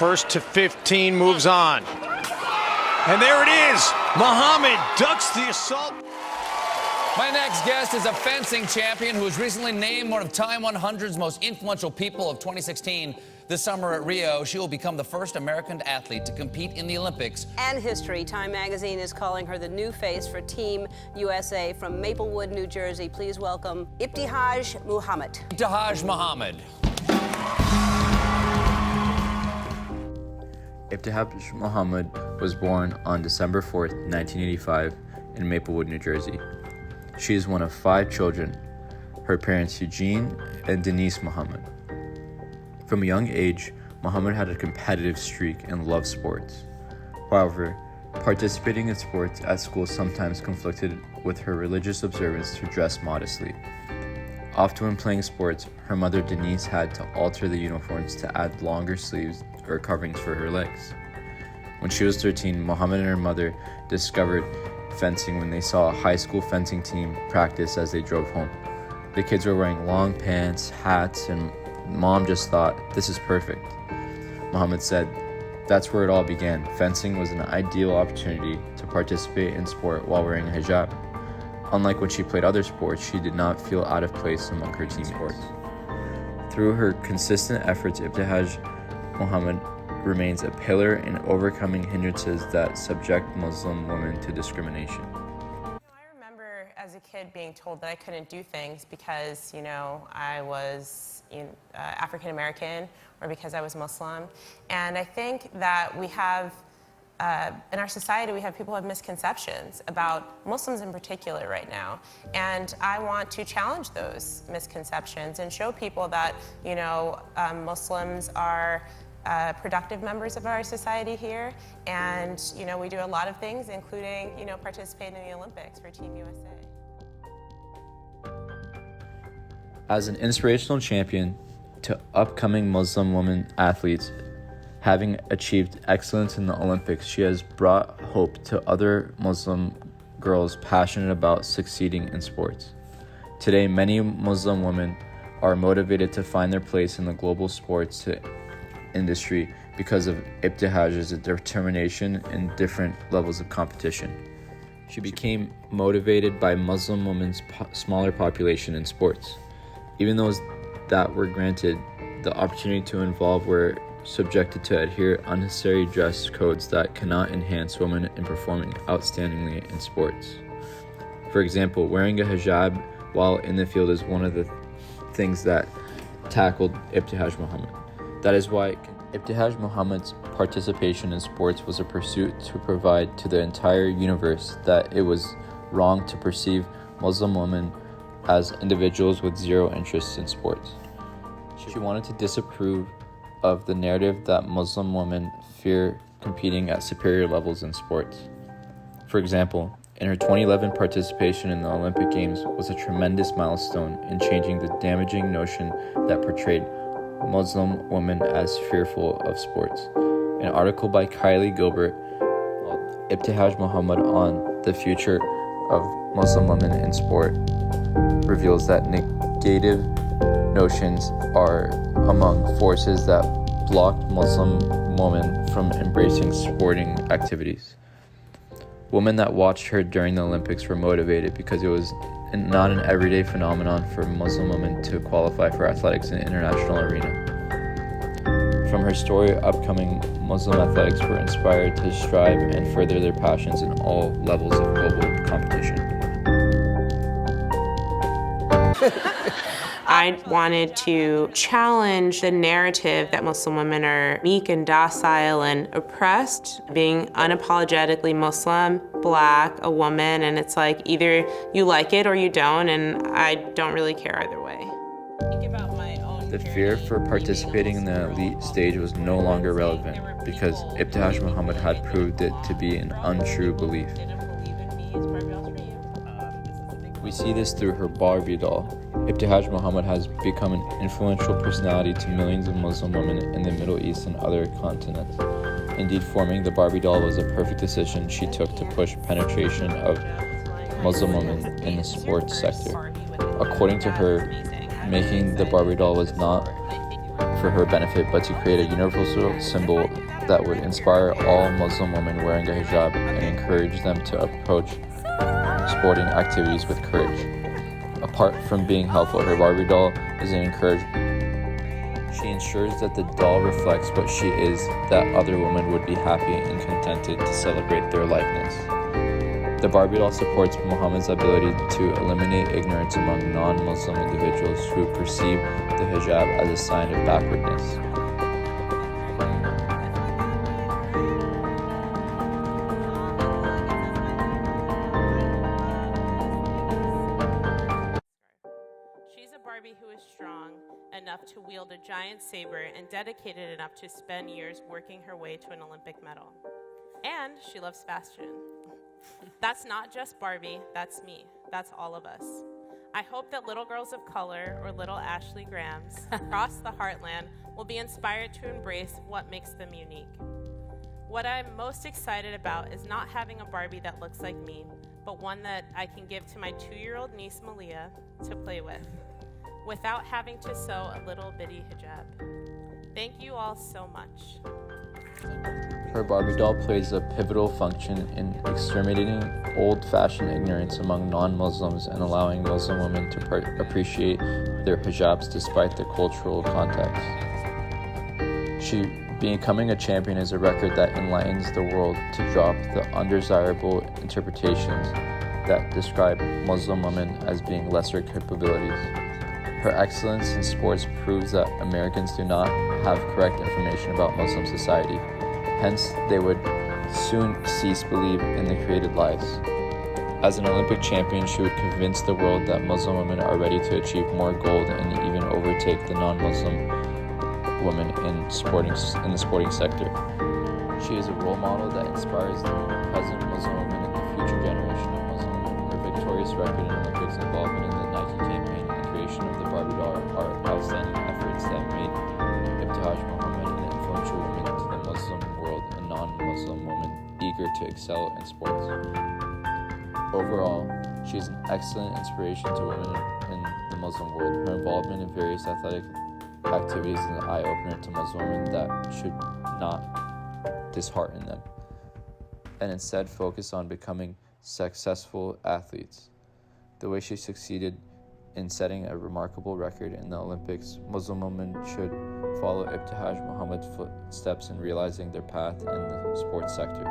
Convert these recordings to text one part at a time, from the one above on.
First to 15 moves on. And there it is. Muhammad ducks the assault. My next guest is a fencing champion who was recently named one of Time 100's most influential people of 2016. This summer at Rio, she will become the first American athlete to compete in the Olympics. And history. Time magazine is calling her the new face for Team USA. From Maplewood, New Jersey, please welcome Ibtihaj Muhammad. Ibtihaj Muhammad. Ibtihaj Muhammad was born on December 4th, 1985 in Maplewood, New Jersey. She is one of 5 children, her parents Eugene and Denise Muhammad. From a young age, Muhammad had a competitive streak and loved sports. However, participating in sports at school sometimes conflicted with her religious observance to dress modestly. Often when playing sports, her mother Denise had to alter the uniforms to add longer sleeves or coverings for her legs. When she was 13, Muhammad and her mother discovered fencing when they saw a high school fencing team practice as they drove home. The kids were wearing long pants, hats, and Mom just thought, this is perfect. Muhammad said, that's where it all began. Fencing was an ideal opportunity to participate in sport while wearing a hijab. Unlike when she played other sports, she did not feel out of place among her teammates. Through her consistent efforts, Ibtihaj Muhammad remains a pillar in overcoming hindrances that subject Muslim women to discrimination. I remember as a kid being told that I couldn't do things because, I was African American or because I was Muslim. And I think that we have, in our society, we have people who have misconceptions about Muslims in particular right now. And I want to challenge those misconceptions and show people that, Muslims are productive members of our society here. And, we do a lot of things, including, participating in the Olympics for Team USA. As an inspirational champion to upcoming Muslim women athletes, having achieved excellence in the Olympics, she has brought hope to other Muslim girls passionate about succeeding in sports. Today, many Muslim women are motivated to find their place in the global sports industry because of Ibtihaj's determination in different levels of competition. She became motivated by Muslim women's smaller population in sports. Even those that were granted the opportunity to involve were subjected to adhere unnecessary dress codes that cannot enhance women in performing outstandingly in sports. For example, wearing a hijab while in the field is one of the things that tackled Ibtihaj Muhammad. That is why Ibtihaj Muhammad's participation in sports was a pursuit to provide to the entire universe that it was wrong to perceive Muslim women as individuals with zero interests in sports. She wanted to disapprove of the narrative that Muslim women fear competing at superior levels in sports. For example, in her 2011 participation in the Olympic Games was a tremendous milestone in changing the damaging notion that portrayed Muslim women as fearful of sports. An article by Kylie Gilbert called Ibtihaj Muhammad on the future of Muslim women in sport reveals that negative notions are among forces that block Muslim women from embracing sporting activities. Women that watched her during the Olympics were motivated because it was not an everyday phenomenon for Muslim women to qualify for athletics in the international arena. From her story, upcoming Muslim athletics were inspired to strive and further their passions in all levels of global competition. I wanted to challenge the narrative that Muslim women are meek and docile and oppressed, being unapologetically Muslim, Black, a woman, and it's like either you like it or you don't, and I don't really care either way. The fear for participating in the elite stage was no longer relevant because Ibtihaj Muhammad had proved it to be an untrue belief. We see this through her Barbie doll. Ibtihaj Muhammad has become an influential personality to millions of Muslim women in the Middle East and other continents. Indeed, forming the Barbie doll was a perfect decision she took to push penetration of Muslim women in the sports sector. According to her, making the Barbie doll was not for her benefit, but to create a universal symbol that would inspire all Muslim women wearing a hijab and encourage them to approach sporting activities with courage. Apart from being helpful, her Barbie doll is an encouragement. She ensures that the doll reflects what she is, that other women would be happy and contented to celebrate their likeness. The Barbie doll supports Muhammad's ability to eliminate ignorance among non-Muslim individuals who perceive the hijab as a sign of backwardness. She's a Barbie who is strong enough to wield a giant saber and dedicated enough to spend years working her way to an Olympic medal. And she loves fashion. That's not just Barbie, that's me. That's all of us. I hope that little girls of color or little Ashley Grahams across the heartland will be inspired to embrace what makes them unique. What I'm most excited about is not having a Barbie that looks like me, but one that I can give to my 2-year-old niece Malia to play with, without having to sew a little bitty hijab. Thank you all so much. Her Barbie doll plays a pivotal function in exterminating old-fashioned ignorance among non-Muslims and allowing Muslim women to appreciate their hijabs despite the cultural context. Becoming a champion is a record that enlightens the world to drop the undesirable interpretations that describe Muslim women as being lesser capabilities. Her excellence in sports proves that Americans do not have correct information about Muslim society. Hence, they would soon cease believe in the created lies. As an Olympic champion, she would convince the world that Muslim women are ready to achieve more gold and even overtake the non-Muslim women in the sporting sector. She is a role model that inspires the present Muslim women and the future generation of Muslim women. Her victorious record in Olympics, involvement in the Nike campaign, and the creation of the Barbie doll are outstanding efforts that made Ibtihaj an influential woman to the Muslim world, a non-Muslim woman eager to excel in sports. Overall, she is an excellent inspiration to women in the Muslim world. Her involvement in various athletic activities is an eye-opener to Muslim women that should not dishearten them, and instead focus on becoming successful athletes. The way she succeeded in setting a remarkable record in the Olympics, Muslim women should follow Ibtihaj Muhammad's footsteps in realizing their path in the sports sector.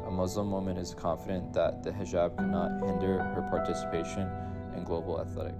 A Muslim woman is confident that the hijab cannot hinder her participation in global athletics.